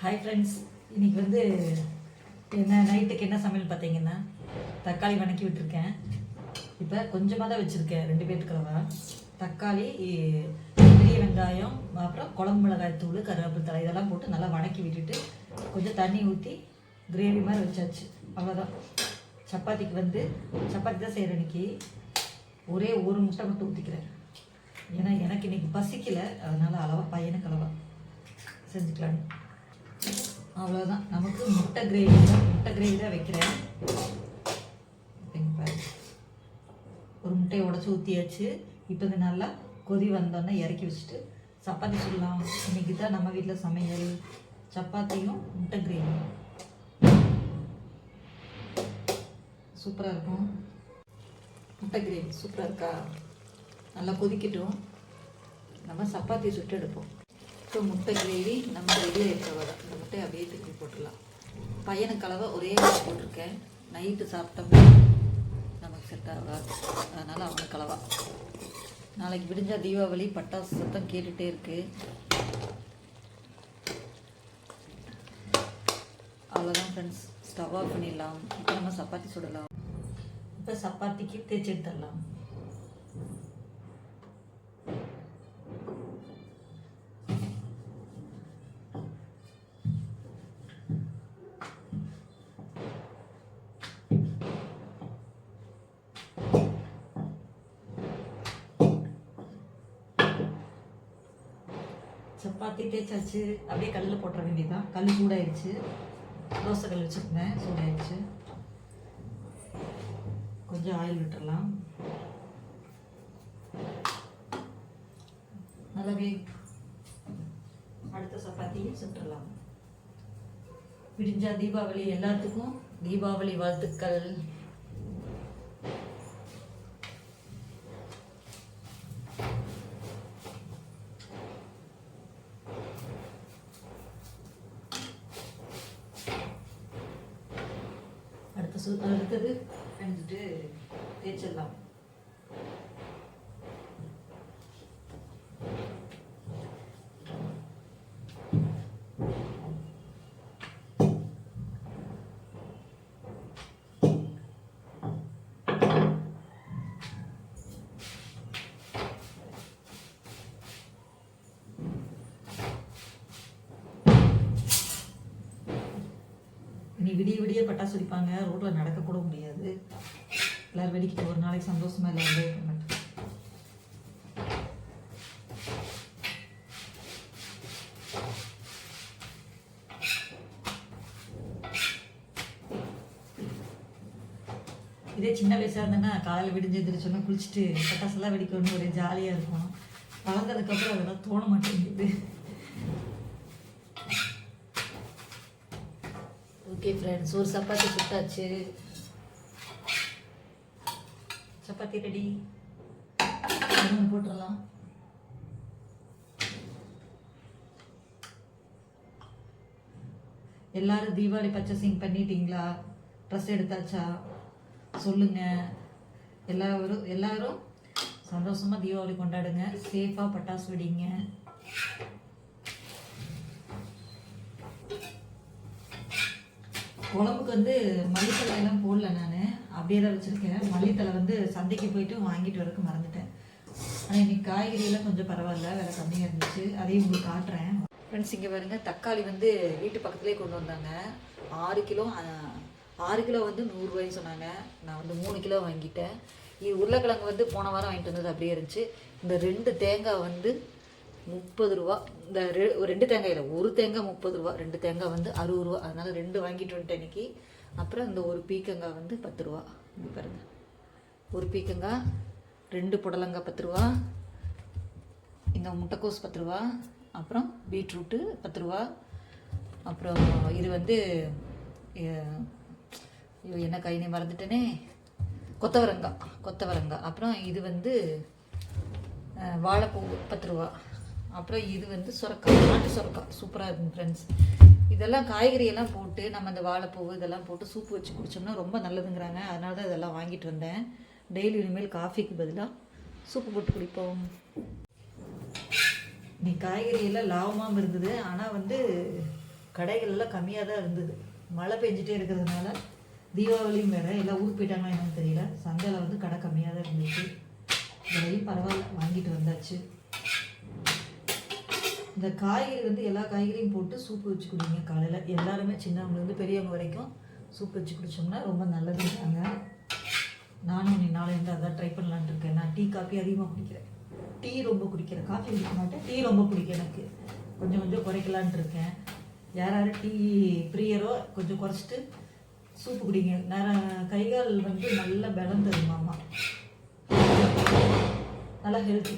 Hi friends, இன்றைக்கி வந்து என்ன நைட்டுக்கு என்ன சமையல் பார்த்தீங்கன்னா தக்காளி வணக்கி விட்டுருக்கேன். இப்போ கொஞ்சமாக தான் வச்சுருக்கேன், 2 பேர்த்துக்குள்ளவா. தக்காளி, பெரிய வெங்காயம், அப்புறம் குழம்பு மிளகாய் தூள், கருவேப்பிலை தழை இதெல்லாம் போட்டு நல்லா வணக்கி விட்டுட்டு கொஞ்சம் தண்ணி ஊற்றி கிரேவி மாதிரி வச்சாச்சு. அவ்வளோதான். சப்பாத்திக்கு வந்து சப்பாத்தி தான் செய்கிறேன். இன்றைக்கி ஒரே ஒரு முட்டை மட்டும் ஊற்றிக்கிறேன். ஏன்னா எனக்கு இன்றைக்கி பசிக்கலை, அதனால் அளவாக பையனுக்கு அளவாக செஞ்சுக்கலான்னு. அவ்வளோதான். நமக்கு முட்டை கிரேவி தான் வைக்கிறேன். ஒரு முட்டையை உடச்சி ஊற்றியாச்சு. இப்போ இது நல்லா கொதி வந்தோடனே இறக்கி வச்சுட்டு சப்பாத்தி சுடலாம். இன்றைக்கி தான் நம்ம வீட்டில் சமையல், சப்பாத்தியும் முட்டை கிரேவியும். சூப்பராக இருக்கும். முட்டை கிரேவி சூப்பராக இருக்கா? நல்லா கொதிக்கட்டும், நம்ம சப்பாத்தி சுட்டு எடுப்போம். ஸோ முட்டை கிரேவி நம்ம ரெடியாக இருக்கிறவ தான். இந்த முட்டையை அப்படியே திருப்பி போட்டுடலாம். பையனுக்கு அளவை ஒரே போட்டிருக்கேன். நைட்டு சாப்பிட்டோம்னா நமக்கு செட் ஆகாது, அதனால் அவனுக்கு அளவா. நாளைக்கு விடிஞ்சால் தீபாவளி, பட்டாசு சத்தம் கேட்டுகிட்டே இருக்குது. அவ்வளோதான் ஃப்ரெண்ட்ஸ், ஸ்டவ் ஆஃப் பண்ணிடலாம். இப்போ நம்ம சப்பாத்தி சுடலாம். இப்போ சப்பாத்திக்கு தேய்ச்சி எடுத்துடலாம். சப்பாத்தி தேய்ச்சாச்சு. அப்படியே கல்லில் போட்டுற வேண்டியதுதான். கல் சூடாயிடுச்சு. தோசை கல் வச்சுருந்தேன், சூடாயிடுச்சு. கொஞ்சம் ஆயில் விட்டுடலாம். நல்லாவே அடுத்த சப்பாத்தியை சுட்டுடலாம். விடிஞ்சா தீபாவளி. எல்லாத்துக்கும் தீபாவளி வாழ்த்துக்கள். அடுத்தது செஞ்சுட்டு தேய்ச்சிடலாம். இனி விடிய பட்டாசு வெடிப்பாங்க. ரோட்டில் நடக்கக்கூட முடியாது. எல்லோரும் வெடிக்கிட்டு ஒரு நாளைக்கு சந்தோஷமாக இல்லை என்ஜாய் பண்ண. இதே சின்ன வயசாக இருந்தேன்னா காலையில் விடிஞ்சு எந்திரிச்சோன்னா குளிச்சுட்டு பட்டாசெல்லாம் வெடிக்கணும்னு ஒரே ஜாலியாக இருக்கும். வளர்ந்ததுக்கப்புறம் அதெல்லாம் தோண மாட்டேங்குது. ஓகே ஃப்ரெண்ட்ஸ், ஒரு சப்பாத்தி சுட்டாச்சு. சப்பாத்தி ரெடி. போட்டுடலாம். எல்லாரும் தீபாவளி பர்ச்சேசிங் பண்ணிட்டீங்களா? ட்ரெஸ் எடுத்தாச்சா? சொல்லுங்க. எல்லாரும் சந்தோஷமா தீபாவளி கொண்டாடுங்க. சேஃபா பட்டாசு வெடிங்க. குழம்புக்கு வந்து மல்லித்தலை எல்லாம் போடல, நான் அப்படியே தான் வச்சுருக்கேன். மல்லித்தலை வந்து சந்தைக்கு போயிட்டு வாங்கிட்டு வரக்கு மறந்துட்டேன். ஆனால் இன்றைக்கி காய்கறியெல்லாம் கொஞ்சம் பரவாயில்ல, விலை கம்மியாக இருந்துச்சு. அதையும் உங்களுக்கு காட்டுறேன். ஃப்ரெண்ட்ஸ், இங்கே பாருங்க, தக்காளி வந்து வீட்டு பக்கத்துலேயே கொண்டு வந்தாங்க. 6 கிலோ வந்து 100 ரூபாய்ன்னு சொன்னாங்க. நான் வந்து 3 கிலோ வாங்கிட்டேன். இது உருளைக்கிழங்கு வந்து போன வாரம் வாங்கிட்டு வந்தது அப்படியே இருந்துச்சு. இந்த 2 தேங்காய் வந்து 30 ரூபா. இந்த 2 தேங்காயில் ஒரு தேங்காய் 30 ரூபா, 2 தேங்காய் வந்து 60 ரூபா. அதனால் 2 வாங்கிட்டு வந்துட்டேன் இன்றைக்கி. அப்புறம் இந்த ஒரு பீக்கங்காய் வந்து 10 ரூபா. இப்படி பாருங்கள், ஒரு பீக்கங்காய், 2 புடலங்காய் 10 ரூபா, இந்த முட்டைக்கோஸ் 10 ரூபா, அப்புறம் பீட்ரூட்டு 10 ரூபா, அப்புறம் இது வந்து என்ன கைனே மறந்துட்டேனே, கொத்தவரங்காய். அப்புறம் இது வந்து வாழைப்பூ 10 ரூபா. அப்புறம் இது வந்து சுரக்காய், நாட்டு சுரக்காய். சூப்பராக இருக்கும் ஃப்ரெண்ட்ஸ். இதெல்லாம் காய்கறியெல்லாம் போட்டு நம்ம இந்த வாழைப்பூ இதெல்லாம் போட்டு சூப்பு வச்சு குடித்தோம்னா ரொம்ப நல்லதுங்கிறாங்க. அதனால தான் இதெல்லாம் வாங்கிட்டு வந்தேன். டெய்லி இனிமேல் காஃபிக்கு பதிலாக சூப்பு போட்டு குடிப்போம். நீ காய்கறி எல்லாம் லாபமாகவும் இருந்தது. ஆனால் வந்து கடைகள்லாம் கம்மியாக தான் இருந்தது. மழை பெஞ்சிட்டே இருக்கிறதுனால தீபாவளியும் வேறு எல்லாம் ஊருக்கு போயிட்டாங்களா என்னன்னு தெரியல. சந்தையில் வந்து கடை கம்மியாக தான் இருந்துச்சு. விலையும் பரவாயில்ல, வாங்கிட்டு வந்தாச்சு. இந்த காய்கறி வந்து எல்லா காய்கறியும் போட்டு சூப்பு வச்சு குடிங்க காலையில். எல்லாருமே சின்னவங்கலேருந்து பெரியவங்க வரைக்கும் சூப் வச்சு குடித்தோம்னா ரொம்ப நல்லதுன்றாங்க. நானும் நாளையிலேருந்து அதான் ட்ரை பண்ணலான்ட்டு இருக்கேன். நான் டீ காஃபி அதிகமாக குடிக்கிறேன். டீ ரொம்ப குடிக்கிறேன், காஃபி குடிக்க மாட்டேன். டீ ரொம்ப பிடிக்கும் எனக்கு. கொஞ்சம் கொஞ்சம் குறைக்கலான்ட்டு இருக்கேன். யார் டீ பிரியரோ கொஞ்சம் குறைச்சிட்டு சூப்பு குடிங்க. கைகால் வந்து நல்ல பலம் தருமாமா, நல்லா ஹெல்த்தி.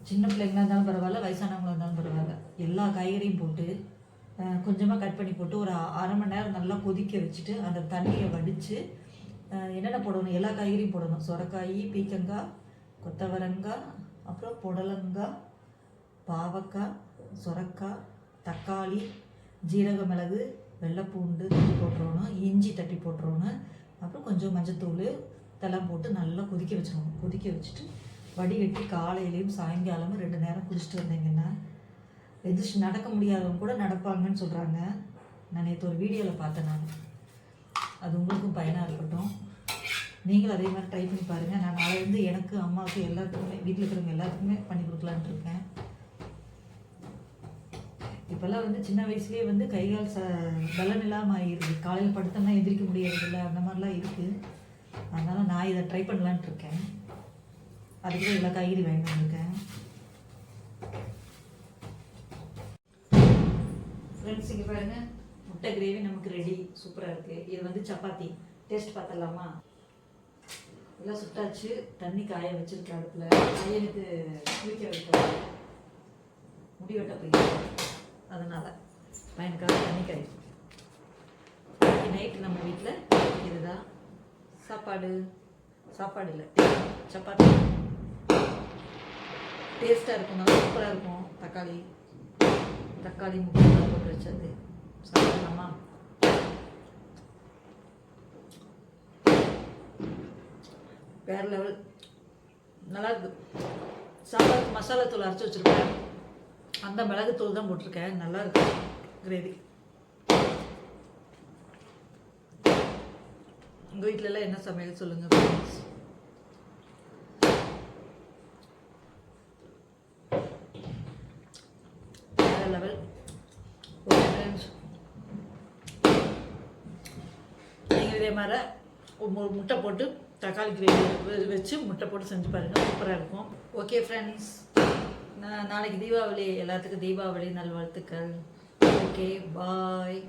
சின்ன பிள்ளைங்களாக இருந்தாலும் பரவாயில்ல, வயசானவங்களாக இருந்தாலும் பரவாயில்ல, எல்லா காய்கறியும் போட்டு கொஞ்சமாக கட் பண்ணி போட்டு ஒரு அரை மணி நேரம் நல்லா கொதிக்க வச்சுட்டு அந்த தண்ணியை வடித்து என்னென்ன போடணும், எல்லா காய்கறியும் போடணும். சுரைக்காய், பீக்கங்காய், கொத்தவரங்காய், அப்புறம் புடலங்காய், பாவக்காய், சுரைக்காய், தக்காளி, ஜீரக மிளகு, வெள்ளைப்பூண்டு தட்டி போட்டுறணும், இஞ்சி தட்டி போட்டுறணும், அப்புறம் கொஞ்சம் மஞ்சத்தூள் இதெல்லாம் போட்டு நல்லா கொதிக்க வச்சிடணும். கொதிக்க வச்சுட்டு வடிகட்டி காலையிலையும் சாயங்காலமும் 2 நேரம் குடிச்சிட்டு வந்தீங்கன்னா எதிர்த்து நடக்க முடியாதவங்க கூட நடப்பாங்கன்னு சொல்கிறாங்க. நான் நேற்று ஒரு வீடியோவில் பார்த்தேன். நான் அது உங்களுக்கும் பயனாக இருக்கட்டும். நீங்களும் அதே மாதிரி ட்ரை பண்ணி பாருங்கள். நான் நாளையிலேருந்து எனக்கு, அம்மாவுக்கு, எல்லாத்துக்குமே, வீட்டில் இருக்கிறவங்க எல்லாத்துக்குமே பண்ணி கொடுக்கலான்ட்டு இருக்கேன். இப்போல்லாம் வந்து சின்ன வயசுலேயே வந்து கைகால் பலன் இல்லாமல் ஆகிடுது. காலையில் படுத்தோம்னா எந்திரிக்க முடியறதில்ல, அந்த மாதிரிலாம் இருக்குது. அதனால் நான் இதை ட்ரை பண்ணலான்ட்டு இருக்கேன். அதுக்கு எல்லா காய்கறி வாங்கிட்டு வந்திருக்கேன். ஃப்ரெண்ட்ஸ், இங்கே பாருங்கள், முட்டை கிரேவி நமக்கு ரெடி. சூப்பராக இருக்குது. இது வந்து சப்பாத்தி. டேஸ்ட் பார்த்துடலாமா? எல்லாம் சுட்டாச்சு. தண்ணி காய வச்சுருக்கேன் அடுப்பில். பையனுக்கு குளிக்க வைக்க முடி வெட்ட போயிடுச்சு, அதனால் பையனுக்காக தண்ணி காய். நைட்டு நம்ம வீட்டில் இதுதான் சாப்பாடு. சாப்பாடு இல்லை, சப்பாத்தி. டேஸ்ட்டாக இருக்கும், நல்லா சூப்பராக இருக்கும். தக்காளி முட்டை போட்டு வச்சது சாப்பிடலாமா? வேற லெவல், நல்லா இருக்கு. சாப்பாடுக்கு மசாலா தூள் அரைச்சி வச்சுருக்கேன். அந்த மிளகு தூள் தான் போட்டிருக்கேன். நல்லா இருக்கு கிரேவி. உங்கள் வீட்டிலலாம் என்ன சமையல் சொல்லுங்கள் ஃப்ரெண்ட்ஸ். வேறு லெவல். ஓகே ஃப்ரெண்ட்ஸ், நீங்கள் இதே மாதிரி முட்டை போட்டு தக்காளி கிரேவி வச்சு முட்டை போட்டு செஞ்சு பாருங்கள், சூப்பராக இருக்கும். ஓகே ஃப்ரெண்ட்ஸ், நாளைக்கு தீபாவளி. எல்லாத்துக்கும் தீபாவளி நல்வாழ்த்துக்கள். ஓகே, பாய்.